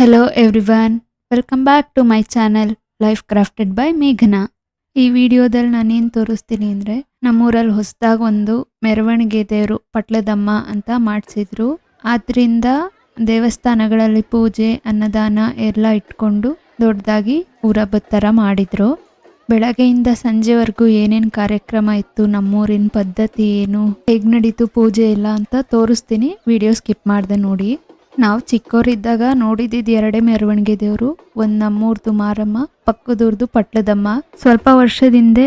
Hello everyone, welcome back to my channel Life Crafted by ಮೇಘನಾ. ಈ ವಿಡಿಯೋದಲ್ಲಿ ನಾನೇನು ತೋರಿಸ್ತೀನಿ ಅಂದರೆ ನಮ್ಮೂರಲ್ಲಿ ಹೊಸದಾಗಿ ಒಂದು ಮೆರವಣಿಗೆ ದೇವರು ಪಟ್ಲದಮ್ಮ ಅಂತ ಮಾಡಿಸಿದ್ರು. ಆದ್ದರಿಂದ ದೇವಸ್ಥಾನಗಳಲ್ಲಿ ಪೂಜೆ ಅನ್ನದಾನ ಎಲ್ಲ ಇಟ್ಕೊಂಡು ದೊಡ್ಡದಾಗಿ ಊರಹಬ್ಬದ ಥರ ಮಾಡಿದ್ರು. ಬೆಳಗ್ಗೆಯಿಂದ ಸಂಜೆವರೆಗೂ ಏನೇನು ಕಾರ್ಯಕ್ರಮ ಇತ್ತು, ನಮ್ಮೂರಿನ ಪದ್ಧತಿ ಏನು, ಹೇಗೆ ನಡೀತು ಪೂಜೆ ಎಲ್ಲ ಅಂತ ತೋರಿಸ್ತೀನಿ. ವಿಡಿಯೋ ಸ್ಕಿಪ್ ಮಾಡ್ದೆ ನೋಡಿ. ನಾವು ಚಿಕ್ಕವರಿದ್ದಾಗ ನೋಡಿದ್ದು ಎರಡೇ ಮೆರವಣಿಗೆ ದೇವರು, ಒಂದು ನಮ್ಮೂರ್ದು ಮಾರಮ್ಮ, ಪಕ್ಕದೂರ್ದು ಪಟ್ಲದಮ್ಮ. ಸ್ವಲ್ಪ ವರ್ಷದಿಂದ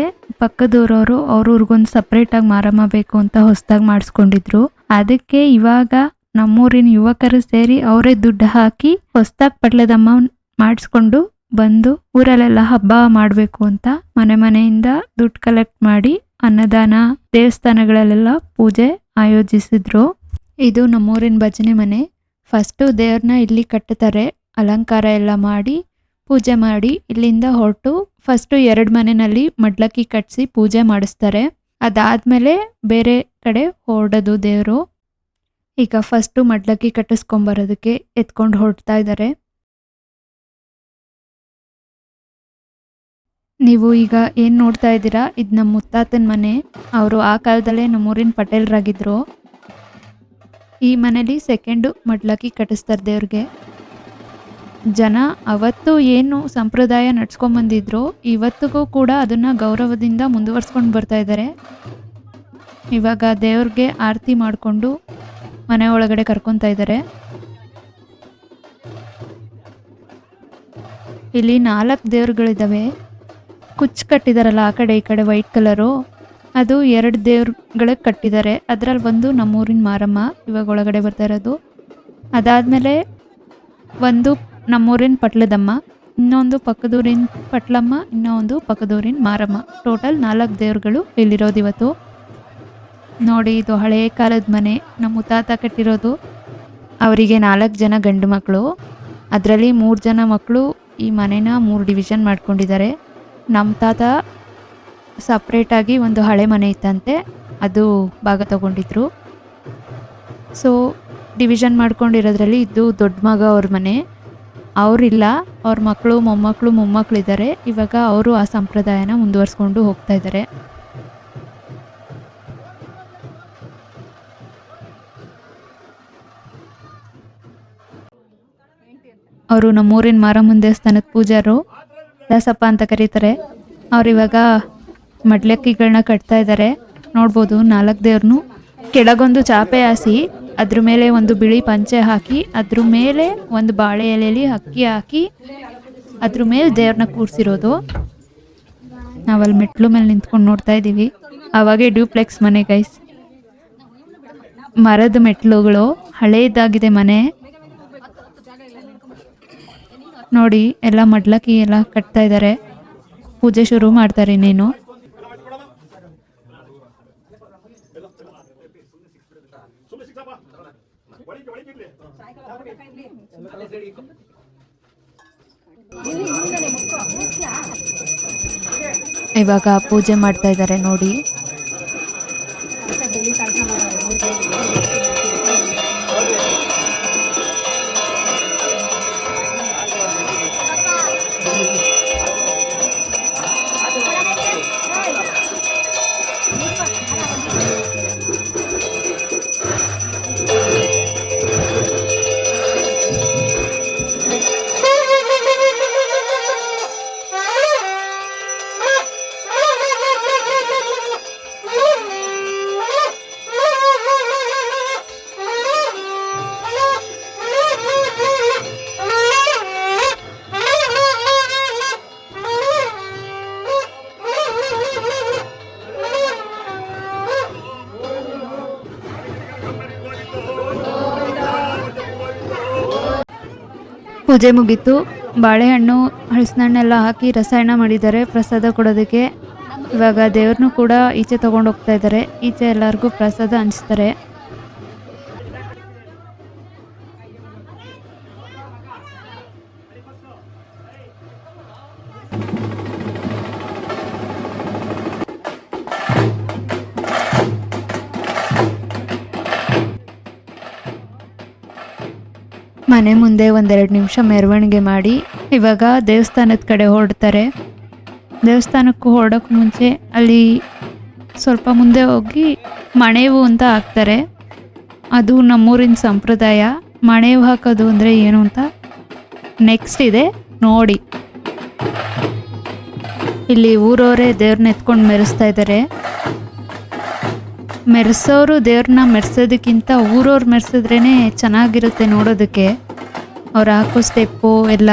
ಪಕ್ಕದೂರವರು ಅವ್ರವ್ರಿಗೊಂದು ಸಪ್ರೇಟಾಗಿ ಮಾರಮ್ಮ ಬೇಕು ಅಂತ ಹೊಸದಾಗಿ ಮಾಡಿಸ್ಕೊಂಡಿದ್ರು. ಅದಕ್ಕೆ ಇವಾಗ ನಮ್ಮೂರಿನ ಯುವಕರು ಸೇರಿ ಅವರೇ ದುಡ್ಡು ಹಾಕಿ ಹೊಸದಾಗಿ ಪಟ್ಲದಮ್ಮ ಮಾಡಿಸ್ಕೊಂಡು ಬಂದು ಊರಲ್ಲೆಲ್ಲ ಹಬ್ಬ ಮಾಡಬೇಕು ಅಂತ ಮನೆ ಮನೆಯಿಂದ ದುಡ್ಡು ಕಲೆಕ್ಟ್ ಮಾಡಿ ಅನ್ನದಾನ, ದೇವಸ್ಥಾನಗಳಲ್ಲೆಲ್ಲ ಪೂಜೆ ಆಯೋಜಿಸಿದ್ರು. ಇದು ನಮ್ಮೂರಿನ ಭಜನೆ ಮನೆ. ಫಸ್ಟು ದೇವ್ರನ್ನ ಇಲ್ಲಿ ಕಟ್ಟುತ್ತಾರೆ, ಅಲಂಕಾರ ಎಲ್ಲ ಮಾಡಿ ಪೂಜೆ ಮಾಡಿ ಇಲ್ಲಿಂದ ಹೊರಟು ಫಸ್ಟು 2 ಮನೆಯಲ್ಲಿ ಮಡ್ಲಕ್ಕಿ ಕಟ್ಟಿಸಿ ಪೂಜೆ ಮಾಡಿಸ್ತಾರೆ. ಅದಾದಮೇಲೆ ಬೇರೆ ಕಡೆ ಹೊರಡೋದು ದೇವರು. ಈಗ ಫಸ್ಟು ಮಡ್ಲಕ್ಕಿ ಕಟ್ಟಿಸ್ಕೊಂಬರೋದಕ್ಕೆ ಎತ್ಕೊಂಡು ಹೊರಡ್ತಾ ಇದ್ದಾರೆ. ನೀವು ಈಗ ಏನು ನೋಡ್ತಾ ಇದ್ದೀರಾ, ಇದು ನಮ್ಮ ಮುತ್ತಾತನ ಮನೆ. ಅವರು ಆ ಕಾಲದಲ್ಲೇ ನಮ್ಮೂರಿನ ಪಟೇಲ್ರಾಗಿದ್ದರು. ಈ ಮನೇಲಿ ಸೆಕೆಂಡು ಮಡ್ಲಕ್ಕಿ ಕಟ್ಟಿಸ್ತಾರೆ ದೇವ್ರಿಗೆ. ಜನ ಅವತ್ತು ಏನು ಸಂಪ್ರದಾಯ ನಡ್ಸ್ಕೊಂಬಂದಿದ್ರು ಇವತ್ತಿಗೂ ಕೂಡ ಅದನ್ನು ಗೌರವದಿಂದ ಮುಂದುವರ್ಸ್ಕೊಂಡು ಬರ್ತಾ ಇದ್ದಾರೆ. ಇವಾಗ ದೇವ್ರಿಗೆ ಆರತಿ ಮಾಡಿಕೊಂಡು ಮನೆ ಒಳಗಡೆ ಕರ್ಕೊತಾ ಇದ್ದಾರೆ. ಇಲ್ಲಿ 4 ದೇವ್ರುಗಳಿದ್ದಾವೆ. ಕುಚ್ಚು ಕಟ್ಟಿದಾರಲ್ಲ ಆ ಕಡೆ ಈ ಕಡೆ ವೈಟ್ ಕಲರು, ಅದು 2 ದೇವ್ರುಗಳಿಗೆ ಕಟ್ಟಿದ್ದಾರೆ. ಅದರಲ್ಲಿ ಒಂದು ನಮ್ಮೂರಿನ ಮಾರಮ್ಮ ಇವಾಗ ಒಳಗಡೆ ಬರ್ತಾ ಇರೋದು. ಅದಾದಮೇಲೆ ಒಂದು ನಮ್ಮೂರಿನ ಪಟ್ಲದಮ್ಮ, ಇನ್ನೊಂದು ಪಕ್ಕದೂರಿನ ಪಟ್ಲಮ್ಮ, ಇನ್ನೊಂದು ಪಕ್ಕದೂರಿನ ಮಾರಮ್ಮ. ಟೋಟಲ್ 4 ದೇವ್ರುಗಳು ಇಲ್ಲಿರೋದು ಇವತ್ತು. ನೋಡಿ, ಇದು ಹಳೆಯ ಕಾಲದ ಮನೆ, ನಮ್ಮ ಮುತ್ತಾತ ಕಟ್ಟಿರೋದು. ಅವರಿಗೆ 4 ಜನ ಗಂಡು ಮಕ್ಕಳು, ಅದರಲ್ಲಿ 3 ಜನ ಮಕ್ಕಳು ಈ ಮನೆನ 3 ಡಿವಿಷನ್ ಮಾಡ್ಕೊಂಡಿದ್ದಾರೆ. ನಮ್ಮ ತಾತ ಸಪ್ರೇಟಾಗಿ ಒಂದು ಹಳೆ ಮನೆ ಇತ್ತಂತೆ, ಅದು ಭಾಗ ತಗೊಂಡಿದ್ರು. ಸೊ ಡಿವಿಷನ್ ಮಾಡ್ಕೊಂಡಿರೋದ್ರಲ್ಲಿ ಇದು ದೊಡ್ಡ ಮಗ ಅವ್ರ ಮನೆ. ಅವರಿಲ್ಲ, ಅವ್ರ ಮಕ್ಕಳು ಮೊಮ್ಮಕ್ಕಳು ಮೊಮ್ಮಕ್ಕಳಿದ್ದಾರೆ. ಇವಾಗ ಅವರು ಆ ಸಂಪ್ರದಾಯನ ಮುಂದುವರಿಸ್ಕೊಂಡು ಹೋಗ್ತಾ ಇದ್ದಾರೆ. ಅವರು ನಮ್ಮೂರಿನ ಮಾರಮ್ಮನ ದೇವಸ್ಥಾನದ ಪೂಜಾರು, ದಾಸಪ್ಪ ಅಂತ ಕರೀತಾರೆ. ಅವ್ರಿವಾಗ ಮಡ್ಲಕ್ಕಿಗಳನ್ನ ಕಟ್ತಾ ಇದ್ದಾರೆ. ನೋಡ್ಬೋದು 4 ದೇವ್ರನ್ನು. ಕೆಳಗೊಂದು ಚಾಪೆ ಹಾಸಿ ಅದ್ರ ಮೇಲೆ ಒಂದು ಬಿಳಿ ಪಂಚೆ ಹಾಕಿ ಅದ್ರ ಮೇಲೆ ಒಂದು ಬಾಳೆ ಎಲೆಯಲ್ಲಿ ಅಕ್ಕಿ ಹಾಕಿ ಅದ್ರ ಮೇಲೆ ದೇವ್ರನ್ನ ಕೂರಿಸಿರೋದು. ನಾವಲ್ಲಿ ಮೆಟ್ಲು ಮೇಲೆ ನಿಂತ್ಕೊಂಡು ನೋಡ್ತಾ ಇದ್ದೀವಿ. ಅವಾಗೆ ಡ್ಯೂಪ್ಲೆಕ್ಸ್ ಮನೆ ಗೈಸ್, ಮರದ ಮೆಟ್ಲುಗಳು, ಹಳೇದಾಗಿದೆ ಮನೆ. ನೋಡಿ, ಎಲ್ಲ ಮಡ್ಲಕ್ಕಿ ಎಲ್ಲ ಕಟ್ತಾ ಇದ್ದಾರೆ. ಪೂಜೆ ಶುರು ಮಾಡ್ತಾರೆ ಇನ್ನೇನು. ಇವಾಗ ಪೂಜೆ ಮಾಡ್ತಾ ಇದ್ದಾರೆ ನೋಡಿ. ಪೂಜೆ ಮುಗೀತು. ಬಾಳೆಹಣ್ಣು, ಹಣ್ಣೆಲ್ಲ ಹಾಕಿ ರಸಾಯನ ಮಾಡಿದ್ದಾರೆ ಪ್ರಸಾದ ಕೊಡೋದಕ್ಕೆ. ಇವಾಗ ದೇವ್ರನ್ನೂ ಕೂಡ ಈಚೆ ತಗೊಂಡು ಹೋಗ್ತಾ ಇದ್ದಾರೆ. ಈಚೆ ಎಲ್ಲರಿಗೂ ಪ್ರಸಾದ ಹಂಚ್ತಾರೆ. ಮನೆ ಮುಂದೆ ಒಂದೆರಡು ನಿಮಿಷ ಮೆರವಣಿಗೆ ಮಾಡಿ ಇವಾಗ ದೇವಸ್ಥಾನದ ಕಡೆ ಹೊರಡ್ತಾರೆ. ದೇವಸ್ಥಾನಕ್ಕೂ ಹೊರಡೋಕೆ ಮುಂಚೆ ಅಲ್ಲಿ ಸ್ವಲ್ಪ ಮುಂದೆ ಹೋಗಿ ಮಣೇವು ಅಂತ ಹಾಕ್ತಾರೆ. ಅದು ನಮ್ಮೂರಿನ ಸಂಪ್ರದಾಯ. ಮಣೇವು ಹಾಕೋದು ಅಂದರೆ ಏನು ಅಂತ ನೆಕ್ಸ್ಟ್ ಇದೆ ನೋಡಿ. ಇಲ್ಲಿ ಊರವರೇ ದೇವ್ರನ್ನ ಎತ್ಕೊಂಡು ಮೆರೆಸ್ತಾ ಇದ್ದಾರೆ. ಮೆರೆಸೋರು ದೇವ್ರನ್ನ ಮೆರೆಸೋದಕ್ಕಿಂತ ಊರವ್ರು ಮೆರೆಸಿದ್ರೇ ಚೆನ್ನಾಗಿರುತ್ತೆ ನೋಡೋದಕ್ಕೆ. ಅವ್ರು ಹಾಕೋ ಸ್ಟೆಪ್ಪು ಎಲ್ಲ.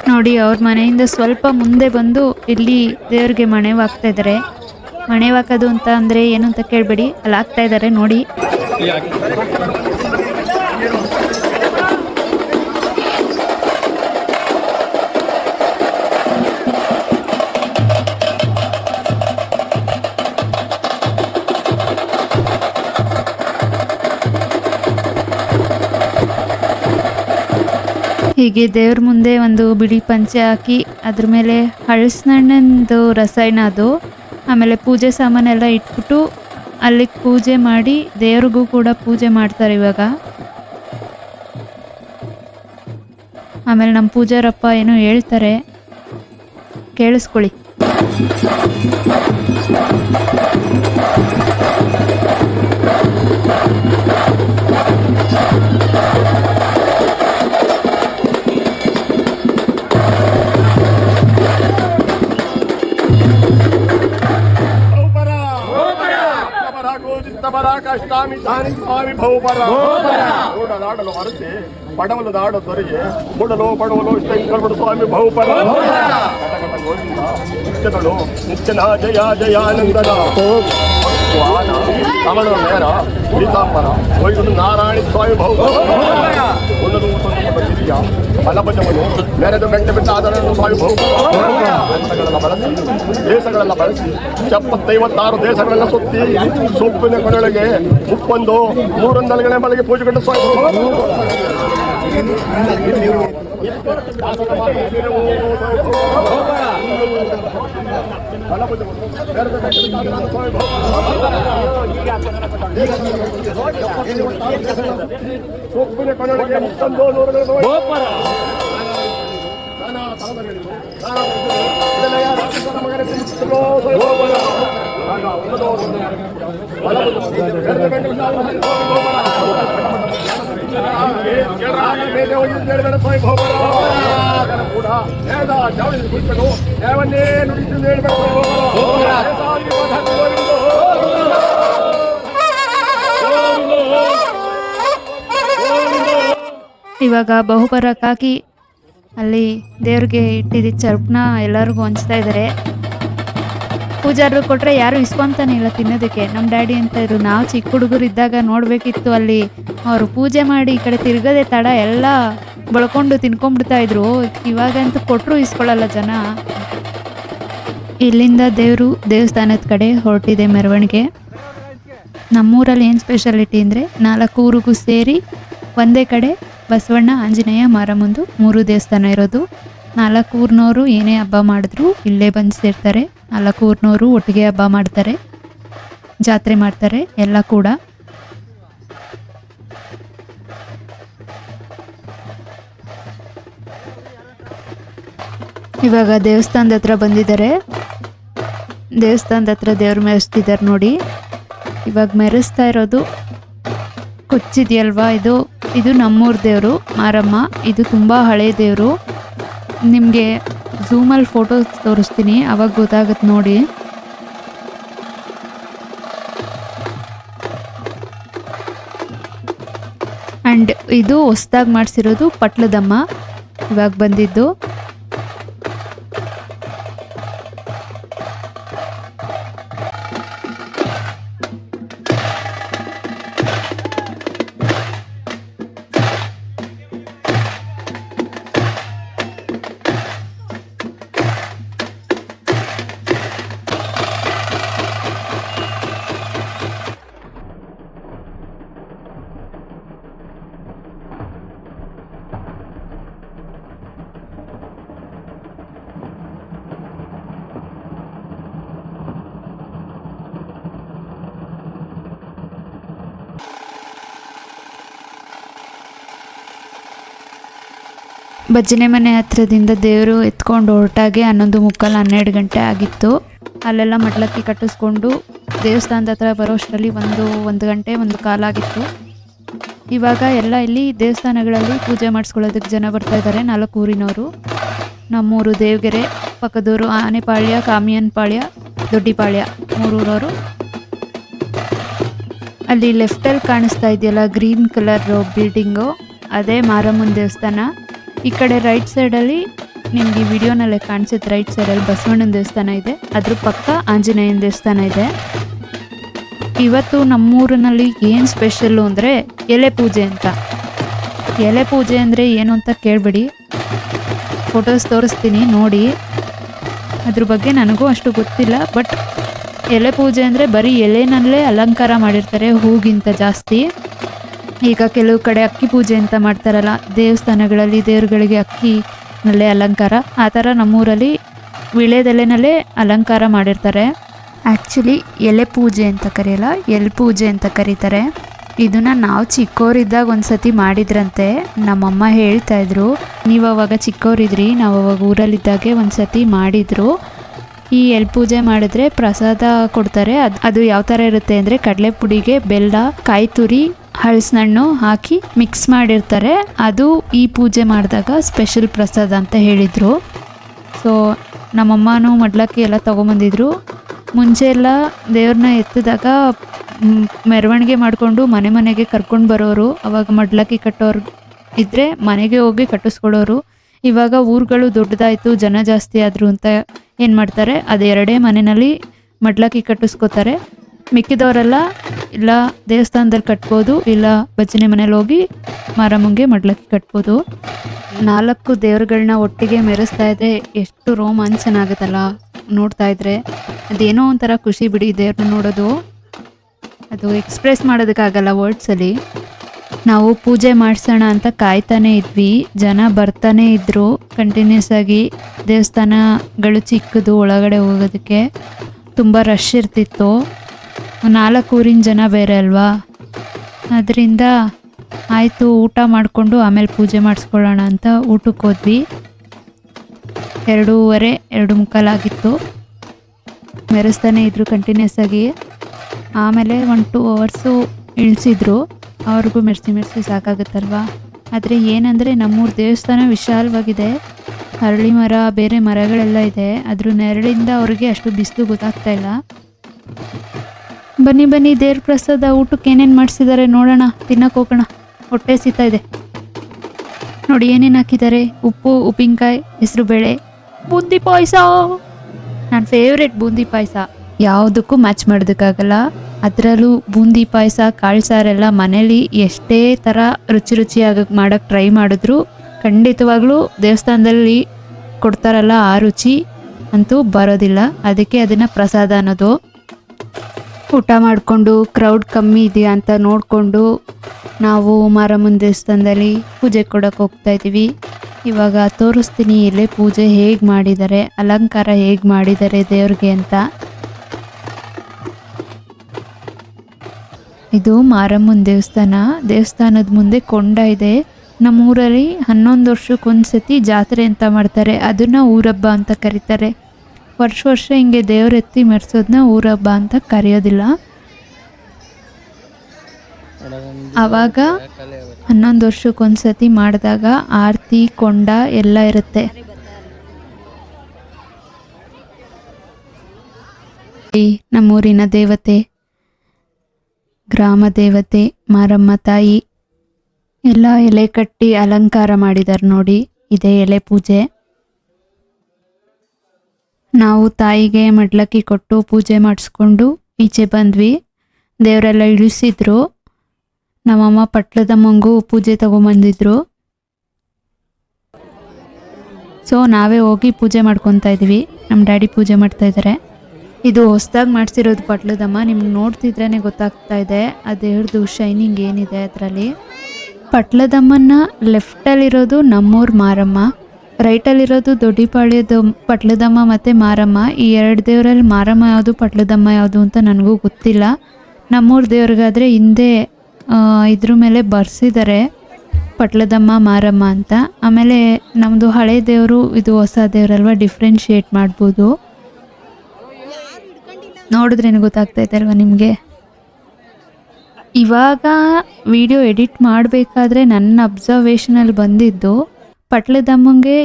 ನೋಡಿ, ಅವ್ರ ಮನೆಯಿಂದ ಸ್ವಲ್ಪ ಮುಂದೆ ಬಂದು ಇಲ್ಲಿ ದೇವ್ರಿಗೆ ಮಣೇವು ಹಾಕ್ತಾ ಇದ್ದಾರೆ. ಮಣೇವು ಹಾಕೋದು ಅಂತ ಅಂದರೆ ಏನು ಅಂತ ಕೇಳಬೇಡಿ, ಅಲ್ಲಿ ಹಾಕ್ತಾ ಇದ್ದಾರೆ ನೋಡಿ. ಹೀಗೆ ದೇವ್ರ ಮುಂದೆ ಒಂದು ಬಿಳಿ ಪಂಚೆ ಹಾಕಿ ಅದ್ರ ಮೇಲೆ ಹಳಸಿನಣ್ಣಂದು ರಸಾಯನ ಅದು, ಆಮೇಲೆ ಪೂಜೆ ಸಾಮಾನೆಲ್ಲ ಇಟ್ಬಿಟ್ಟು ಅಲ್ಲಿಗೆ ಪೂಜೆ ಮಾಡಿ ದೇವ್ರಿಗೂ ಕೂಡ ಪೂಜೆ ಮಾಡ್ತಾರೆ ಇವಾಗ. ಆಮೇಲೆ ನಮ್ಮ ಪೂಜಾರಪ್ಪ ಏನೋ ಹೇಳ್ತಾರೆ, ಕೇಳಿಸ್ಕೊಳ್ಳಿ. ಕಷ್ಟಾಮಿ ಧಾನಿ ಸ್ವಾಮಿ ಬಹುಪರ ಓಡಲಾಡಲು ಅರಸಿ ಪಡವಲು ನಾಡ ದೊರೆಗೆ ಮೂಡಲು ಪಡವಲು ಶಂಕರಮಡು ಸ್ವಾಮಿ ಬಹುಪರ ಗೋವಿಂದ ನಿತ್ಯಗಳು ನಿತ್ಯನ ಜಯ ಜಯಾನಂದನ ಕಮಲ ನೇರ ಪೀತಾಂಬರ ವೈಗುಂಡು ನಾರಾಯಣ ಸ್ವಾಮಿ ಬಹುಪರ ಉನ್ನದು ಹಿರಿಯ ಬಲಭಜವನ್ನು ಮೆರೆದು ಬೆಟ್ಟ ಬಿಟ್ಟ ಆದರನ್ನು ಸ್ವಾಮಿ ಬಹುಪರಗಳೆಲ್ಲ ಬಳಸಿ ದೇಶಗಳೆಲ್ಲ ಬಳಸಿ 76 ದೇಶಗಳೆಲ್ಲ ಸುತ್ತಿ ಸೊಪ್ಪಿನ ಕೊನೆಯೊಳಗೆ 31 ನೆಲೆಗಳ ಬಳಿಗೆ ಪೂಜೆಗೊಂಡು ಸ್ವಾಮಿ ಸೊಪ್ಪಿನ ಕೊನೆಯೊಳಗೆ 1 ಇವಾಗ ಬಹುಪರಕ್ಕಾಗಿ ಅಲ್ಲಿ ದೇವ್ರಿಗೆ ಇಟ್ಟಿದ್ದ ಚರ್ಪನ ಎಲ್ಲರಿಗೂ ಹಂಚ್ತಾ ಇದ್ದಾರೆ. ಪೂಜಾರರು ಕೊಟ್ಟರೆ ಯಾರು ಇಸ್ಕೊಂತಾನೆ ಇಲ್ಲ ತಿನ್ನೋದಕ್ಕೆ. ನಮ್ಮ ಡ್ಯಾಡಿ ಅಂತ ಇದ್ರು, ನಾವು ಚಿಕ್ಕ ಹುಡುಗರು ಇದ್ದಾಗ ನೋಡಬೇಕಿತ್ತು, ಅಲ್ಲಿ ಅವರು ಪೂಜೆ ಮಾಡಿ ಈ ಕಡೆ ತಿರ್ಗದೆ ತಡ ಎಲ್ಲ ಬಳ್ಕೊಂಡು ತಿನ್ಕೊಂಡ್ಬಿಡ್ತಾ ಇದ್ರು. ಇವಾಗಂತೂ ಕೊಟ್ಟರು ಇಸ್ಕೊಳ್ಳಲ್ಲ ಜನ. ಇಲ್ಲಿಂದ ದೇವಸ್ಥಾನದ ಕಡೆ ಹೊರಟಿದೆ ಮೆರವಣಿಗೆ. ನಮ್ಮೂರಲ್ಲಿ ಏನು ಸ್ಪೆಷಾಲಿಟಿ ಅಂದರೆ 4 ಊರಿಗೂ ಸೇರಿ ಒಂದೇ ಕಡೆ ಬಸವಣ್ಣ, ಆಂಜನೇಯ, ಮಾರಮ್ಮಂದು 3 ದೇವಸ್ಥಾನ ಇರೋದು. 4 ಊರಿನವರು ಏನೇ ಹಬ್ಬ ಮಾಡಿದ್ರು ಇಲ್ಲೇ ಬಂದು ಸೇರ್ತಾರೆ. 4 ಊರಿನವರು ಒಟ್ಟಿಗೆ ಹಬ್ಬ ಮಾಡ್ತಾರೆ, ಜಾತ್ರೆ ಮಾಡ್ತಾರೆ ಎಲ್ಲ ಕೂಡ. ಇವಾಗ ದೇವಸ್ಥಾನದ ಹತ್ರ ಬಂದಿದ್ದಾರೆ. ದೇವಸ್ಥಾನದ ಹತ್ರ ದೇವ್ರು ಮೆರೆಸ್ತಿದ್ದಾರೆ ನೋಡಿ. ಇವಾಗ ಮೆರೆಸ್ತಾ ಇರೋದು ಕೊಚ್ಚಿದೆಯಲ್ವಾ, ಇದು ನಮ್ಮೂರ ದೇವರು ಮಾರಮ್ಮ. ಇದು ತುಂಬ ಹಳೆ ದೇವರು. ನಿಮಗೆ ಝೂಮಲ್ಲಿ ಫೋಟೋ ತೋರಿಸ್ತೀನಿ, ಅವಾಗ ಗೊತ್ತಾಗುತ್ತೆ ನೋಡಿ. ಆ್ಯಂಡ್ ಇದು ಹೊಸ್ದಾಗಿ ಮಾಡಿಸಿರೋದು ಪಟ್ಲದಮ್ಮ, ಇವಾಗ ಬಂದಿದ್ದು. ಭಜನೆ ಮನೆ ಹತ್ರದಿಂದ ದೇವರು ಎತ್ಕೊಂಡು ಹೊರಟಾಗೆ 11:45 12 ಗಂಟೆ ಆಗಿತ್ತು. ಅಲ್ಲೆಲ್ಲ ಮಡ್ಲಕ್ಕಿ ಕಟ್ಟಿಸ್ಕೊಂಡು ದೇವಸ್ಥಾನದ ಹತ್ರ ಬರೋಷ್ಟರಲ್ಲಿ 1 ಗಂಟೆ 1:15 ಆಗಿತ್ತು. ಇವಾಗ ಎಲ್ಲ ಇಲ್ಲಿ ದೇವಸ್ಥಾನಗಳಲ್ಲಿ ಪೂಜೆ ಮಾಡಿಸ್ಕೊಳ್ಳೋದಕ್ಕೆ ಜನ ಬರ್ತಾ ಇದ್ದಾರೆ. 4 ಊರಿನವರು, ನಮ್ಮೂರು ದೇವಗೆರೆ, ಪಕ್ಕದೂರು ಆನೆಪಾಳ್ಯ, ಕಾಮಿಯನ್ಪಾಳ್ಯ, ದೊಡ್ಡಿಪಾಳ್ಯ, 3 ಊರವರು. ಅಲ್ಲಿ ಲೆಫ್ಟಲ್ಲಿ ಕಾಣಿಸ್ತಾ ಇದೆಯಲ್ಲ ಗ್ರೀನ್ ಕಲರ್ ಬಿಲ್ಡಿಂಗು, ಅದೇ ಮಾರಮ್ಮನ ದೇವಸ್ಥಾನ. ಈ ಕಡೆ ರೈಟ್ ಸೈಡಲ್ಲಿ ನಿಮ್ಗೆ ಈ ವಿಡಿಯೋನಲ್ಲೇ ಕಾಣಿಸುತ್ತೆ, ರೈಟ್ ಸೈಡಲ್ಲಿ ಬಸವಣ್ಣನ ದೇವಸ್ಥಾನ ಇದೆ, ಅದ್ರ ಪಕ್ಕ ಆಂಜನೇಯನ ದೇವಸ್ಥಾನ ಇದೆ. ಇವತ್ತು ನಮ್ಮೂರಿನಲ್ಲಿ ಏನು ಸ್ಪೆಷಲ್ಲು ಅಂದರೆ ಎಲೆ ಪೂಜೆ ಅಂತ. ಎಲೆ ಪೂಜೆ ಅಂದರೆ ಏನು ಅಂತ ಕೇಳಬೇಡಿ, ಫೋಟೋಸ್ ತೋರಿಸ್ತೀನಿ ನೋಡಿ. ಅದ್ರ ಬಗ್ಗೆ ನನಗೂ ಅಷ್ಟು ಗೊತ್ತಿಲ್ಲ, ಬಟ್ ಎಲೆ ಪೂಜೆ ಅಂದರೆ ಬರೀ ಎಲೆನಲ್ಲೇ ಅಲಂಕಾರ ಮಾಡಿರ್ತಾರೆ, ಹೂಗಿಂತ ಜಾಸ್ತಿ. ಈಗ ಕೆಲವು ಕಡೆ ಅಕ್ಕಿ ಪೂಜೆ ಅಂತ ಮಾಡ್ತಾರಲ್ಲ, ದೇವಸ್ಥಾನಗಳಲ್ಲಿ ದೇವ್ರುಗಳಿಗೆ ಅಕ್ಕಿನಲ್ಲೇ ಅಲಂಕಾರ, ಆ ಥರ ನಮ್ಮೂರಲ್ಲಿ ವಿಳೆದೆಲೆನಲ್ಲೇ ಅಲಂಕಾರ ಮಾಡಿರ್ತಾರೆ. ಆ್ಯಕ್ಚುಲಿ ಎಲೆ ಪೂಜೆ ಅಂತ ಕರೆಯಲ್ಲ, ಎಲೆ ಪೂಜೆ ಅಂತ ಕರೀತಾರೆ. ಇದನ್ನು ನಾವು ಚಿಕ್ಕವರಿದ್ದಾಗ ಒಂದು ಸತಿ ಮಾಡಿದ್ರಂತೆ. ನಮ್ಮಮ್ಮ ಹೇಳ್ತಾಯಿದ್ರು, ನೀವು ಅವಾಗ ಚಿಕ್ಕವರಿದ್ರಿ, ನಾವು ಅವಾಗ ಊರಲ್ಲಿದ್ದಾಗೆ ಒಂದು ಸತಿ ಮಾಡಿದರು. ಈ ಎಲೆ ಪೂಜೆ ಮಾಡಿದ್ರೆ ಪ್ರಸಾದ ಕೊಡ್ತಾರೆ. ಅದು ಯಾವ ಥರ ಇರುತ್ತೆ ಅಂದರೆ ಕಡಲೆ ಪುಡಿಗೆ ಬೆಲ್ಲ, ಕಾಯಿ ತುರಿ, ಹಲಸಿನಣ್ಣು ಹಾಕಿ ಮಿಕ್ಸ್ ಮಾಡಿರ್ತಾರೆ. ಅದು ಈ ಪೂಜೆ ಮಾಡಿದಾಗ ಸ್ಪೆಷಲ್ ಪ್ರಸಾದ ಅಂತ ಹೇಳಿದರು. ಸೊ ನಮ್ಮಮ್ಮನೂ ಮಡ್ಲಕ್ಕಿ ಎಲ್ಲ ತೊಗೊಂಬಂದಿದ್ರು. ಮುಂಚೆ ಎಲ್ಲ ದೇವ್ರನ್ನ ಎತ್ತಿದಾಗ ಮೆರವಣಿಗೆ ಮಾಡಿಕೊಂಡು ಮನೆ ಮನೆಗೆ ಕರ್ಕೊಂಡು ಬರೋರು. ಅವಾಗ ಮಡ್ಲಕ್ಕಿ ಕಟ್ಟೋರು ಇದ್ದರೆ ಮನೆಗೆ ಹೋಗಿ ಕಟ್ಟಿಸ್ಕೊಡೋರು. ಇವಾಗ ಊರುಗಳು ದೊಡ್ಡದಾಯಿತು, ಜನ ಜಾಸ್ತಿ ಆದರು ಅಂತ ಏನು ಮಾಡ್ತಾರೆ, ಅದು 2 ಮನೆಯಲ್ಲಿ ಮಡ್ಲಕ್ಕಿ ಕಟ್ಟಿಸ್ಕೋತಾರೆ. ಮಿಕ್ಕಿದವರೆಲ್ಲ ಇಲ್ಲ ದೇವಸ್ಥಾನದಲ್ಲಿ ಕಟ್ಬೋದು, ಇಲ್ಲ ಭಜನೆ ಮನೇಲಿ ಹೋಗಿ ಮಾರಮ್ಮಂಗೆ ಮಡ್ಲಕ್ಕಿ ಕಟ್ಬೋದು. 4 ದೇವ್ರುಗಳನ್ನ ಒಟ್ಟಿಗೆ ಮೆರೆಸ್ತಾ ಇದ್ರೆ ಎಷ್ಟು ರೋಮಾಂಚನ ಆಗುತ್ತಲ್ಲ ನೋಡ್ತಾ ಇದ್ರೆ. ಅದೇನೋ ಒಂಥರ ಖುಷಿ ಬಿಡಿ ದೇವ್ರನ್ನ ನೋಡೋದು, ಅದು ಎಕ್ಸ್ಪ್ರೆಸ್ ಮಾಡೋದಕ್ಕಾಗಲ್ಲ ವರ್ಡ್ಸಲ್ಲಿ. ನಾವು ಪೂಜೆ ಮಾಡಿಸೋಣ ಅಂತ ಕಾಯ್ತಾನೆ ಇದ್ವಿ, ಜನ ಬರ್ತಾನೆ ಇದ್ದರು ಕಂಟಿನ್ಯೂಸ್ ಆಗಿ. ದೇವಸ್ಥಾನಗಳು ಚಿಕ್ಕದು, ಒಳಗಡೆ ಹೋಗೋದಕ್ಕೆ ತುಂಬ ರಶ್ ಇರ್ತಿತ್ತು. 4 ಊರಿನ ಜನ ಬೇರೆ ಅಲ್ವಾ, ಅದರಿಂದ ಆಯಿತು ಊಟ ಮಾಡಿಕೊಂಡು ಆಮೇಲೆ ಪೂಜೆ ಮಾಡಿಸ್ಕೊಳ್ಳೋಣ ಅಂತ ಊಟಕ್ಕೆ ಹೋದ್ವಿ. 2:15 2:45 ಆಗಿತ್ತು. ಮೆರೆಸ್ತಾನೆ ಇದ್ದರು ಕಂಟಿನ್ಯೂಸ್ ಆಗಿ. ಆಮೇಲೆ 1-2 ಅವರ್ಸು ಇಳಿಸಿದ್ರು. ಅವ್ರಿಗೂ ಮೆರೆಸಿ ಸಾಕಾಗುತ್ತಲ್ವ. ಆದರೆ ಏನಂದರೆ ನಮ್ಮೂರು ದೇವಸ್ಥಾನ ವಿಶಾಲವಾಗಿದೆ, ಅರಳಿ ಮರ ಬೇರೆ ಮರಗಳೆಲ್ಲ ಇದೆ, ಅದ್ರ ನೆರಳಿಂದ ಅವ್ರಿಗೆ ಅಷ್ಟು ಬಿಸಿಲು ಗೊತ್ತಾಗ್ತಾ ಇಲ್ಲ. ಬನ್ನಿ ದೇವ್ರ ಪ್ರಸಾದ ಊಟಕ್ಕೆ ಏನೇನು ಮಾಡಿಸಿದ್ದಾರೆ ನೋಡೋಣ, ತಿನ್ನಕ್ಕೆ ಹೋಗೋಣ, ಹೊಟ್ಟೆ ಸಿಗ್ತಾ ಇದೆ. ನೋಡಿ ಏನೇನು ಹಾಕಿದ್ದಾರೆ, ಉಪ್ಪು, ಉಪ್ಪಿನಕಾಯಿ, ಹೆಸರುಬೇಳೆ, ಬೂಂದಿ ಪಾಯಸ. ನನ್ನ ಫೇವ್ರೆಟ್ ಬೂಂದಿ ಪಾಯಸ, ಯಾವುದಕ್ಕೂ ಮ್ಯಾಚ್ ಮಾಡೋದಕ್ಕಾಗಲ್ಲ. ಅದರಲ್ಲೂ ಬೂಂದಿ ಪಾಯಸ, ಕಾಳು ಸಾರೆಲ್ಲ ಮನೇಲಿ ಎಷ್ಟೇ ಥರ ರುಚಿಯಾಗಿ ಮಾಡೋಕ್ಕೆ ಟ್ರೈ ಮಾಡಿದ್ರು ಖಂಡಿತವಾಗ್ಲೂ ದೇವಸ್ಥಾನದಲ್ಲಿ ಕೊಡ್ತಾರಲ್ಲ ಆ ರುಚಿ ಅಂತೂ ಬರೋದಿಲ್ಲ. ಅದಕ್ಕೆ ಅದನ್ನು ಪ್ರಸಾದ ಅನ್ನೋದು. ಊಟ ಮಾಡಿಕೊಂಡು ಕ್ರೌಡ್ ಕಮ್ಮಿ ಇದೆಯಾ ಅಂತ ನೋಡಿಕೊಂಡು ನಾವು ಮಾರಮ್ಮನ ದೇವಸ್ಥಾನದಲ್ಲಿ ಪೂಜೆ ಕೊಡೋಕೆ ಹೋಗ್ತಾಯಿದ್ದೀವಿ. ಇವಾಗ ತೋರಿಸ್ತೀನಿ ಎಲೆ ಪೂಜೆ ಹೇಗೆ ಮಾಡಿದ್ದಾರೆ, ಅಲಂಕಾರ ಹೇಗೆ ಮಾಡಿದ್ದಾರೆ ದೇವ್ರಿಗೆ ಅಂತ. ಇದು ಮಾರಮ್ಮನ ದೇವಸ್ಥಾನ. ದೇವಸ್ಥಾನದ ಮುಂದೆ ಕೊಂಡ ಇದೆ. ನಮ್ಮೂರಲ್ಲಿ 11 ವರ್ಷಕ್ಕೊಂದು ಸತಿ ಜಾತ್ರೆ ಅಂತ ಮಾಡ್ತಾರೆ, ಅದನ್ನು ಊರಬ್ಬ ಅಂತ ಕರೀತಾರೆ. ವರ್ಷ ಹಿಂಗೆ ದೇವ್ರೆತ್ತಿ ಮೆರೆಸೋದನ್ನ ಊರಬ್ಬ ಅಂತ ಕರೆಯೋದಿಲ್ಲ. ಆವಾಗ 11 ವರ್ಷಕ್ಕೊಂದು ಸತಿ ಮಾಡಿದಾಗ ಆರತಿ, ಕೊಂಡ ಎಲ್ಲ ಇರುತ್ತೆ. ನಮ್ಮೂರಿನ ದೇವತೆ, ಗ್ರಾಮ ದೇವತೆ ಮಾರಮ್ಮ ತಾಯಿ ಎಲ್ಲ ಎಲೆ ಕಟ್ಟಿ ಅಲಂಕಾರ ಮಾಡಿದ್ದಾರೆ ನೋಡಿ. ಇದೇ ಎಲೆ ಪೂಜೆ. ನಾವು ತಾಯಿಗೆ ಮಡ್ಲಕ್ಕಿ ಕೊಟ್ಟು ಪೂಜೆ ಮಾಡಿಸ್ಕೊಂಡು ಈಚೆ ಬಂದ್ವಿ. ದೇವರೆಲ್ಲ ಇಳಿಸಿದ್ರು. ನಮ್ಮಮ್ಮ ಪಟ್ಲದಮ್ಮಂಗೂ ಪೂಜೆ ತಗೊಂಬಂದಿದ್ರು. ಸೊ ನಾವೇ ಹೋಗಿ ಪೂಜೆ ಮಾಡ್ಕೊತಾ ಇದ್ವಿ. ನಮ್ಮ ಡ್ಯಾಡಿ ಪೂಜೆ ಮಾಡ್ತಾ ಇದ್ದಾರೆ. ಇದು ಹೊಸದಾಗಿ ಮಾಡಿಸಿರೋದು ಪಟ್ಲದಮ್ಮ. ನಿಮ್ಗೆ ನೋಡ್ತಿದ್ರೇ ಗೊತ್ತಾಗ್ತಾ ಇದೆ ಆ ದೇವ್ರದ್ದು ಶೈನಿಂಗ್ ಏನಿದೆ ಅದರಲ್ಲಿ. ಪಟ್ಲದಮ್ಮನ ಲೆಫ್ಟಲ್ಲಿರೋದು ನಮ್ಮೂರು ಮಾರಮ್ಮ, ರೈಟಲ್ಲಿರೋದು ದೊಡ್ಡಿಪಾಳ್ಯದ ಪಟ್ಲದಮ್ಮ ಮತ್ತು ಮಾರಮ್ಮ. ಈ 2 ದೇವರಲ್ಲಿ ಮಾರಮ್ಮ ಯಾವುದು, ಪಟ್ಲದಮ್ಮ ಯಾವುದು ಅಂತ ನನಗೂ ಗೊತ್ತಿಲ್ಲ. ನಮ್ಮೂರು ದೇವ್ರಿಗಾದರೆ ಹಿಂದೆ ಇದ್ರ ಮೇಲೆ ಬರ್ಸಿದ್ದಾರೆ ಪಟ್ಲದಮ್ಮ ಮಾರಮ್ಮ ಅಂತ. ಆಮೇಲೆ ನಮ್ಮದು ಹಳೆ ದೇವರು, ಇದು ಹೊಸ ದೇವರಲ್ವ, ಡಿಫ್ರೆನ್ಶಿಯೇಟ್ ಮಾಡ್ಬೋದು. ನೋಡಿದ್ರೇನು ಗೊತ್ತಾಗ್ತೈತೆ ಅಲ್ವಾ ನಿಮಗೆ. ಇವಾಗ ವಿಡಿಯೋ ಎಡಿಟ್ ಮಾಡಬೇಕಾದ್ರೆ ನನ್ನ ಅಬ್ಸರ್ವೇಷನಲ್ಲಿ ಬಂದಿದ್ದು, ಪಟ್ಲದಮ್ಮಂಗೆ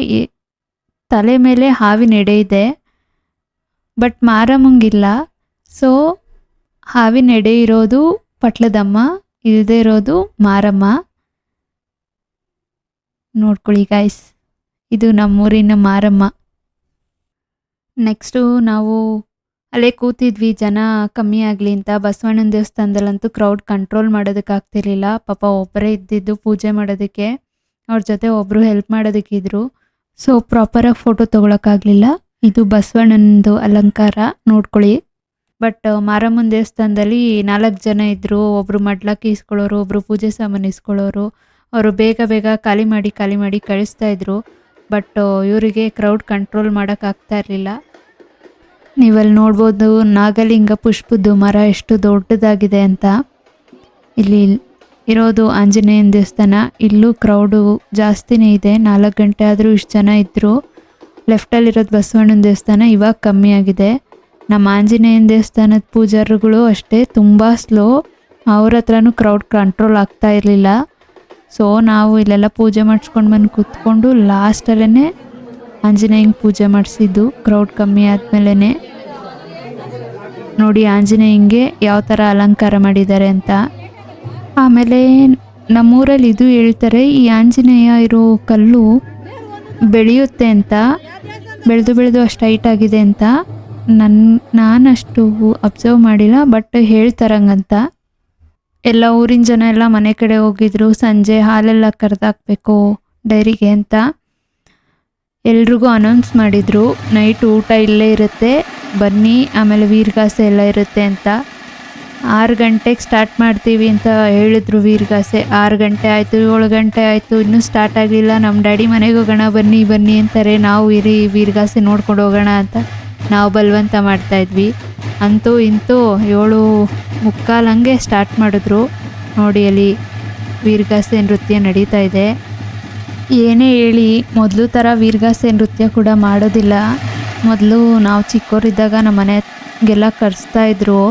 ತಲೆ ಮೇಲೆ ಹಾವಿನ ಎಡೆ ಇದೆ, ಬಟ್ ಮಾರಮ್ಮಂಗಿಲ್ಲ. ಸೊ ಹಾವಿನ ಎಡೆ ಇರೋದು ಪಟ್ಲದಮ್ಮ, ಇಲ್ಲದೆ ಇರೋದು ಮಾರಮ್ಮ. ನೋಡ್ಕೊಳ್ಳಿ ಗೈಸ್, ಇದು ನಮ್ಮೂರಿನ ಮಾರಮ್ಮ. ನೆಕ್ಸ್ಟು ನಾವು ಅಲ್ಲೇ ಕೂತಿದ್ವಿ ಜನ ಕಮ್ಮಿ ಆಗಲಿ ಅಂತ. ಬಸವಣ್ಣನ ದೇವಸ್ಥಾನದಲ್ಲಂತೂ ಕ್ರೌಡ್ ಕಂಟ್ರೋಲ್ ಮಾಡೋದಕ್ಕಾಗ್ತಿರ್ಲಿಲ್ಲ. ಪಾಪ ಒಬ್ಬರೇ ಇದ್ದಿದ್ದು ಪೂಜೆ ಮಾಡೋದಕ್ಕೆ, ಅವ್ರ ಜೊತೆ ಒಬ್ಬರು ಹೆಲ್ಪ್ ಮಾಡೋದಕ್ಕಿದ್ರು. ಸೊ ಪ್ರಾಪರಾಗಿ ಫೋಟೋ ತೊಗೊಳಕ್ಕಾಗಲಿಲ್ಲ. ಇದು ಬಸವಣ್ಣನದು ಅಲಂಕಾರ ನೋಡ್ಕೊಳ್ಳಿ. ಬಟ್ ಮಾರಮ್ಮನ ದೇವಸ್ಥಾನದಲ್ಲಿ 4 ಜನ ಇದ್ದರು. ಒಬ್ಬರು ಮಡ್ಲಕ್ಕಿ ಇಸ್ಕೊಳ್ಳೋರು, ಒಬ್ಬರು ಪೂಜೆ ಸಾಮಾನು ಇಸ್ಕೊಳ್ಳೋರು. ಅವರು ಬೇಗ ಬೇಗ ಖಾಲಿ ಮಾಡಿ ಕಳಿಸ್ತಾ ಇದ್ರು. ಬಟ್ ಇವರಿಗೆ ಕ್ರೌಡ್ ಕಂಟ್ರೋಲ್ ಮಾಡೋಕ್ಕಾಗ್ತಾ ಇರಲಿಲ್ಲ. ನೀವಲ್ಲಿ ನೋಡ್ಬೋದು ನಾಗಲಿಂಗ ಪುಷ್ಪದ್ದು ಮರ ಎಷ್ಟು ದೊಡ್ಡದಾಗಿದೆ ಅಂತ. ಇಲ್ಲಿ ಇರೋದು ಆಂಜನೇಯನ ದೇವಸ್ಥಾನ. ಇಲ್ಲೂ ಕ್ರೌಡು ಜಾಸ್ತಿನೇ ಇದೆ. 4 ಗಂಟೆ ಆದರೂ ಇಷ್ಟು ಜನ ಇದ್ದರು. ಲೆಫ್ಟಲ್ಲಿರೋದು ಬಸವಣ್ಣನ ದೇವಸ್ಥಾನ, ಇವಾಗ ಕಮ್ಮಿ ಆಗಿದೆ. ನಮ್ಮ ಆಂಜನೇಯನ ದೇವಸ್ಥಾನದ ಪೂಜಾರಿಗಳು ಅಷ್ಟೇ ತುಂಬ ಸ್ಲೋ. ಅವ್ರ ಹತ್ರನೂ ಕ್ರೌಡ್ ಕಂಟ್ರೋಲ್ ಆಗ್ತಾ ಇರಲಿಲ್ಲ. ಸೊ ನಾವು ಇಲ್ಲೆಲ್ಲ ಪೂಜೆ ಮಾಡಿಸ್ಕೊಂಡು ಬಂದು ಕೂತ್ಕೊಂಡು ಲಾಸ್ಟಲ್ಲೇ ಆಂಜನೇಯಂಗೆ ಪೂಜೆ ಮಾಡಿಸಿದ್ದು, ಕ್ರೌಡ್ ಕಮ್ಮಿ ಆದಮೇಲೆ. ನೋಡಿ ಆಂಜನೇಯಂಗೆ ಯಾವ ಥರ ಅಲಂಕಾರ ಮಾಡಿದ್ದಾರೆ ಅಂತ. ಆಮೇಲೆ ನಮ್ಮೂರಲ್ಲಿ ಇದು ಹೇಳ್ತಾರೆ, ಈ ಆಂಜನೇಯ ಇರೋ ಕಲ್ಲು ಬೆಳೆಯುತ್ತೆ ಅಂತ, ಬೆಳೆದು ಅಷ್ಟು ಹೈಟ್ ಆಗಿದೆ ಅಂತ. ನಾನಷ್ಟು ಅಬ್ಸರ್ವ್ ಮಾಡಿಲ್ಲ, ಬಟ್ ಹೇಳ್ತಾರಂಗಂತ. ಎಲ್ಲ ಊರಿನ ಜನ ಎಲ್ಲ ಮನೆ ಕಡೆ ಹೋಗಿದ್ರು. ಸಂಜೆ ಹಾಲೆಲ್ಲ ಕರೆದಾಕಬೇಕು ಡೈರಿಗೆ ಅಂತ ಎಲ್ರಿಗೂ ಅನೌನ್ಸ್ ಮಾಡಿದರು. ನೈಟ್ ಊಟ ಇಲ್ಲೇ ಇರುತ್ತೆ ಬನ್ನಿ, ಆಮೇಲೆ ವೀರಗಾಸೆ ಎಲ್ಲ ಇರುತ್ತೆ ಅಂತ. 6 ಗಂಟೆಗೆ ಸ್ಟಾರ್ಟ್ ಮಾಡ್ತೀವಿ ಅಂತ ಹೇಳಿದ್ರು ವೀರಗಾಸೆ. 6 ಗಂಟೆ ಆಯಿತು, 7 ಗಂಟೆ ಆಯಿತು, ಇನ್ನೂ ಸ್ಟಾರ್ಟ್ ಆಗಲಿಲ್ಲ. ನಮ್ಮ ಡ್ಯಾಡಿ ಮನೆಗೆ ಹೋಗೋಣ ಬನ್ನಿ ಅಂತಾರೆ. ನಾವು ಇರಿ ವೀರಗಾಸೆ ನೋಡ್ಕೊಂಡು ಹೋಗೋಣ ಅಂತ ನಾವು ಬಲವಂತ ಮಾಡ್ತಾಯಿದ್ವಿ. ಅಂತೂ ಇಂತೂ 7:45 ಹಂಗೆ ಸ್ಟಾರ್ಟ್ ಮಾಡಿದ್ರು. ನೋಡಿ ಅಲ್ಲಿ ವೀರಗಾಸೆ ನೃತ್ಯ ನಡೀತಾ ಇದೆ. ಏನೇ ಹೇಳಿ ಮೊದಲು ಥರ ವೀರಗಾಸೆ ನೃತ್ಯ ಕೂಡ ಮಾಡೋದಿಲ್ಲ. ಮೊದಲು ನಾವು ಚಿಕ್ಕವರಿದ್ದಾಗ ನಮ್ಮ ಮನೆಗೆಲ್ಲ ಕರೆಸ್ತಾಯಿದ್ರು.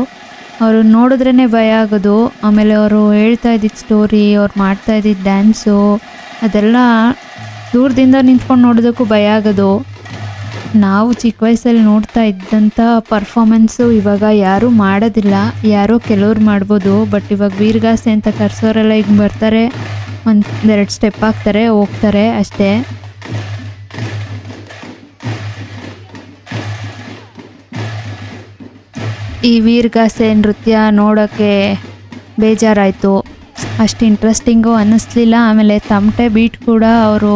ಅವರು ನೋಡಿದ್ರೇ ಭಯ ಆಗೋದು. ಆಮೇಲೆ ಅವರು ಹೇಳ್ತಾ ಇದ್ದಿದ್ದು ಸ್ಟೋರಿ, ಅವ್ರು ಮಾಡ್ತಾ ಇದ್ದಿದ್ದು ಡ್ಯಾನ್ಸು, ಅದೆಲ್ಲ ದೂರದಿಂದ ನಿಂತ್ಕೊಂಡು ನೋಡೋದಕ್ಕೂ ಭಯ ಆಗೋದು. ನಾವು ಚಿಕ್ಕ ವಯಸ್ಸಲ್ಲಿ ನೋಡ್ತಾ ಇದ್ದಂಥ ಪರ್ಫಾಮೆನ್ಸು ಇವಾಗ ಯಾರೂ ಮಾಡೋದಿಲ್ಲ. ಯಾರೋ ಕೆಲವ್ರು ಮಾಡ್ಬೋದು. ಬಟ್ ಇವಾಗ ವೀರಗಾಸೆ ಅಂತ ಕರೆಸೋರೆಲ್ಲ ಈಗ ಬರ್ತಾರೆ, 1-2 ಸ್ಟೆಪ್ ಹಾಕ್ತಾರೆ, ಹೋಗ್ತಾರೆ ಅಷ್ಟೇ. ಈ ವೀರಗಾಸೆ ನೃತ್ಯ ನೋಡೋಕ್ಕೆ ಬೇಜಾರಾಯಿತು. ಅಷ್ಟು ಇಂಟ್ರೆಸ್ಟಿಂಗು ಅನ್ನಿಸ್ಲಿಲ್ಲ. ಆಮೇಲೆ ತಮಟೆ ಬೀಟ್ ಕೂಡ ಅವರು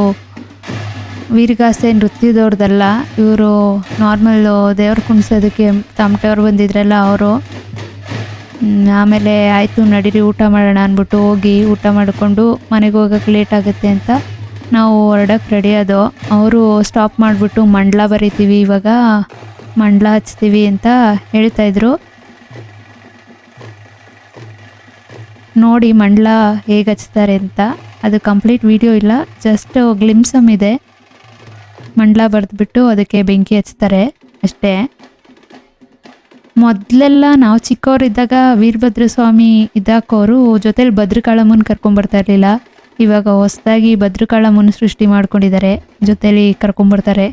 ವೀರಗಾಸೆ ನೃತ್ಯದವ್ರದ್ದಲ್ಲ, ಇವರು ನಾರ್ಮಲ್ಲು ದೇವ್ರು ಕುಣಿಸೋದಕ್ಕೆ ತಮಟೆಯವ್ರು ಬಂದಿದ್ರಲ್ಲ ಅವರು. ಆಮೇಲೆ ಆಯಿತು ನಡೀರಿ ಊಟ ಮಾಡೋಣ ಅಂದ್ಬಿಟ್ಟು ಹೋಗಿ ಊಟ ಮಾಡಿಕೊಂಡು ಮನೆಗೆ ಹೋಗೋಕ್ಕೆ ಲೇಟ್ ಆಗುತ್ತೆ ಅಂತ ನಾವು ಹೊರಡಕ್ಕೆ ರೆಡಿ ಆದೋ. ಅವರು ಸ್ಟಾಪ್ ಮಾಡಿಬಿಟ್ಟು ಮಂಡಲ ಬರಿತೀವಿ, ಇವಾಗ ಮಂಡಲ ಹಚ್ತೀವಿ ಅಂತ ಹೇಳ್ತಾಯಿದ್ರು. ನೋಡಿ ಮಂಡಲ ಹೇಗೆ ಹಚ್ತಾರೆ ಅಂತ. ಅದು ಕಂಪ್ಲೀಟ್ ವಿಡಿಯೋ ಇಲ್ಲ, ಜಸ್ಟ್ ಗ್ಲಿಮ್ಸಮ್ ಇದೆ. ಮಂಡಲ ಬರೆದ್ಬಿಟ್ಟು ಅದಕ್ಕೆ ಬೆಂಕಿ ಹಚ್ತಾರೆ ಅಷ್ಟೇ. ಮೊದಲೆಲ್ಲ ನಾವು ಚಿಕ್ಕವರಿದ್ದಾಗ ವೀರಭದ್ರ ಸ್ವಾಮಿ ಇದ್ದಾಕೋರು ಜೊತೇಲಿ ಭದ್ರಕಾಳಮ್ಮನ ಕರ್ಕೊಂಬರ್ತಾ ಇರಲಿಲ್ಲ. ಇವಾಗ ಹೊಸದಾಗಿ ಭದ್ರಕಾಳಮ್ಮನ ಸೃಷ್ಟಿ ಮಾಡ್ಕೊಂಡಿದ್ದಾರೆ, ಜೊತೇಲಿ ಕರ್ಕೊಂಬರ್ತಾರೆ.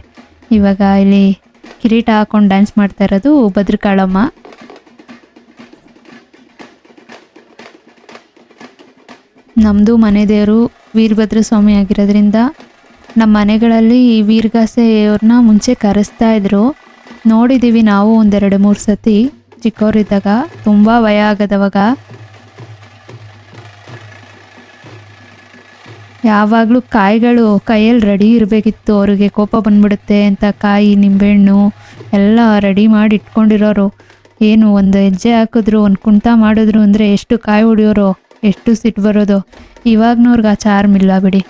ಇವಾಗ ಇಲ್ಲಿ ಕಿರೀಟ ಹಾಕೊಂಡು ಡ್ಯಾನ್ಸ್ ಮಾಡ್ತಾ ಇರೋದು ಭದ್ರಕಾಳಮ್ಮ. ನಮ್ಮದು ಮನೆ ದೇವರು ವೀರಭದ್ರ ಸ್ವಾಮಿ ಆಗಿರೋದ್ರಿಂದ ನಮ್ಮ ಮನೆಗಳಲ್ಲಿ ವೀರಗಾಸೆಯವ್ರನ್ನ ಮುಂಚೆ ಕರೆಸ್ತಾ ಇದ್ರು. ನೋಡಿದ್ದೀವಿ ನಾವು 1-2-3 ಸತಿ ಚಿಕ್ಕವರಿದ್ದಾಗ. ತುಂಬ ಭಯ ಆಗೋದವಾಗ. ಯಾವಾಗಲೂ ಕಾಯಿಗಳು ಕೈಯಲ್ಲಿ ರೆಡಿ ಇರಬೇಕಿತ್ತು. ಅವ್ರಿಗೆ ಕೋಪ ಬಂದ್ಬಿಡುತ್ತೆ ಅಂತ ಕಾಯಿ, ನಿಂಬೆಹಣ್ಣು ಎಲ್ಲ ರೆಡಿ ಮಾಡಿ ಇಟ್ಕೊಂಡಿರೋರು. ಏನು ಒಂದು ಹೆಜ್ಜೆ ಹಾಕಿದ್ರು, ಒಂದು ಕುಣಿತ ಮಾಡಿದ್ರು ಅಂದರೆ ಎಷ್ಟು ಕಾಯಿ ಹೊಡಿಯೋರು, ಎಷ್ಟು ಸಿಟ್ಟು ಬರೋದು. ಇವಾಗ್ನವ್ರಿಗೆ ಆ ಚಾರ್ಮ್ ಇಲ್ಲ ಬಿಡಿ.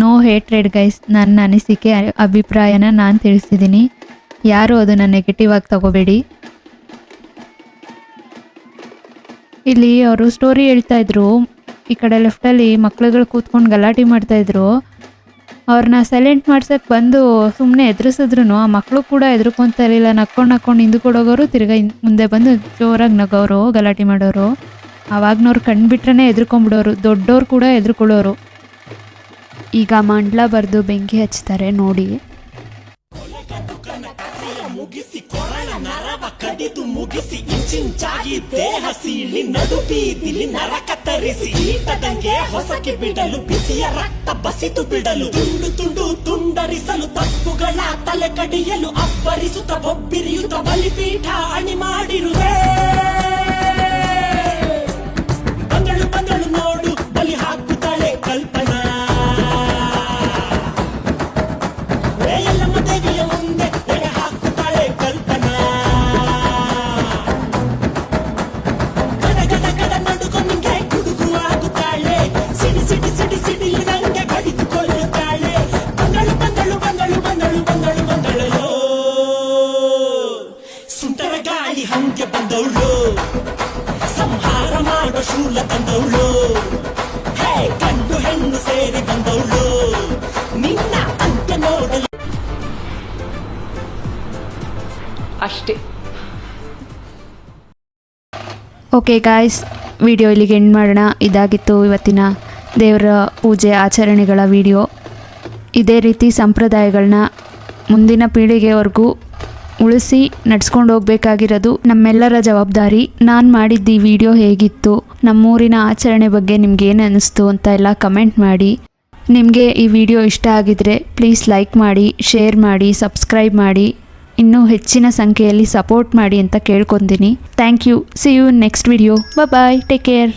ನೋ ಹೇಟ್ರೆಡ್ ಗೈಸ್, ನನ್ನ ಅನಿಸಿಕೆ ಅಭಿಪ್ರಾಯನ ನಾನು ತಿಳಿಸಿದ್ದೀನಿ. ಯಾರು ಅದನ್ನು ನೆಗೆಟಿವ್ ಆಗಿ ತಗೋಬೇಡಿ. ಇಲ್ಲಿ ಅವರು ಸ್ಟೋರಿ ಹೇಳ್ತಾ ಇದ್ರು, ಈ ಕಡೆ ಲೆಫ್ಟಲ್ಲಿ ಮಕ್ಳುಗಳು ಕೂತ್ಕೊಂಡು ಗಲಾಟೆ ಮಾಡ್ತಾಯಿದ್ರು. ಅವ್ರನ್ನ ಸೈಲೆಂಟ್ ಮಾಡ್ಸಕ್ಕೆ ಬಂದು ಸುಮ್ಮನೆ ಎದುರಿಸಿದ್ರು. ಆ ಮಕ್ಕಳು ಕೂಡ ಎದುರ್ಕೊತಾ ಇರಲಿಲ್ಲ. ನಕ್ಕೊಂಡು ಹಿಂದ್ಕೊಡೋಗೋರು, ತಿರ್ಗಾ ಮುಂದೆ ಬಂದು ಜೋರಾಗಿ ನಗೋರು, ಗಲಾಟೆ ಮಾಡೋರು. ಆವಾಗ್ನವ್ರು ಕಂಡುಬಿಟ್ರೆ ಎದುರ್ಕೊಂಬಿಡೋರು. ದೊಡ್ಡವ್ರು ಕೂಡ ಎದುರ್ಕೊಳ್ಳೋರು. ಈಗ ಮಂಡ್ಲ ಬರೆದು ಬೆಂಕಿ ಹಚ್ತಾರೆ ನೋಡಿ. ಮುಗಿಸಿ ಕೊರಳ ನರವ ಕಡಿದು ಮುಗಿಸಿ ಇಂಚಿಂಚಾಗಿ ದೇಹ ಸೀಳಿ ನಡು ಬೀದಿಲಿ ನರ ಕತ್ತರಿಸಿ ಈಟದಂಗೆ ಹೊಸಕಿ ಬಿಡಲು ಬಿಸಿಯ ರಕ್ತ ಬಸಿತು ಬಿಡಲು ತುಂಡು ತುಂಡು ತುಂಡರಿಸಲು ತಪ್ಪುಗಳ ತಲೆ ಕಡಿಯಲು ಅಬ್ಬರಿಸುತ್ತ ಬೊಬ್ಬಿರಿಯುತ್ತ ಬಲಿಪೀಠ ಅಣಿ ಮಾಡಿರುವೆ. ಬಂದಳು ಬಂದಳು ನೋಡು ಬಲಿ ಹಾಕುತ್ತಾಳೆ ಕಲ್ಪನಾ. ಎಲ್ಲಮ್ಮ ದೇವಿಯ ಮುಂದೆ ಎಡೆ ಹಾಕುತ್ತಾಳೆ ಕಲ್ಪನಾ. ಗಡ ಗಡ ಗಡ ನಡುಕೊನಿಗೆ ಗುಡುಗು ಆಗುತ್ತಾಳೆ. ಸಿಡಿ ಸಿಡಿ ಸಿಡಿ ಸಿಡಿಲು ನಂಗೆ ಬಡಿದುಕೊಳ್ಳುತ್ತಾಳೆ. ಬಂದಳು ಬಂದಳು ಬಂದಳು ಬಂದಳು ಬಂದಳು ಬಂದಳು ಸುಂಟರ ಗಾಳಿ ಹಂಗೆ ಬಂದವಳು. ಸಂಹಾರ ಮಾಡೋ ಶೂಲ ತಂದವಳು. ಹೇ ಗಂಡು ಹೆಣ್ಣು ಸೇರಿ ಬಂದವಳು. ನಿನ್ನ ಅಂತ್ಯ ನೋಡಲು ಅಷ್ಟೇ. ಓಕೆ ಗಾಯ್ಸ್, ವಿಡಿಯೋ ಇಲ್ಲಿಗೆ ಎಂಡ್ ಮಾಡೋಣ. ಇದಾಗಿತ್ತು ಇವತ್ತಿನ ದೇವರ ಪೂಜೆ ಆಚರಣೆಗಳ ವಿಡಿಯೋ. ಇದೇ ರೀತಿ ಸಂಪ್ರದಾಯಗಳನ್ನ ಮುಂದಿನ ಪೀಳಿಗೆವರೆಗೂ ಉಳಿಸಿ ನಡ್ಸ್ಕೊಂಡು ಹೋಗ್ಬೇಕಾಗಿರೋದು ನಮ್ಮೆಲ್ಲರ ಜವಾಬ್ದಾರಿ. ನಾನು ಮಾಡಿದ್ದ ಈ ವಿಡಿಯೋ ಹೇಗಿತ್ತು, ನಮ್ಮೂರಿನ ಆಚರಣೆ ಬಗ್ಗೆ ನಿಮ್ಗೆ ಏನು ಅನ್ನಿಸ್ತು ಅಂತ ಎಲ್ಲ ಕಮೆಂಟ್ ಮಾಡಿ. ನಿಮಗೆ ಈ ವಿಡಿಯೋ ಇಷ್ಟ ಆಗಿದ್ರೆ ಪ್ಲೀಸ್ ಲೈಕ್ ಮಾಡಿ, ಶೇರ್ ಮಾಡಿ, ಸಬ್ಸ್ಕ್ರೈಬ್ ಮಾಡಿ, ಇನ್ನೂ ಹೆಚ್ಚಿನ ಸಂಖ್ಯೆಯಲ್ಲಿ ಸಪೋರ್ಟ್ ಮಾಡಿ ಅಂತ ಕೇಳ್ಕೊತೀನಿ. Thank you. See you next video. Bye, take care.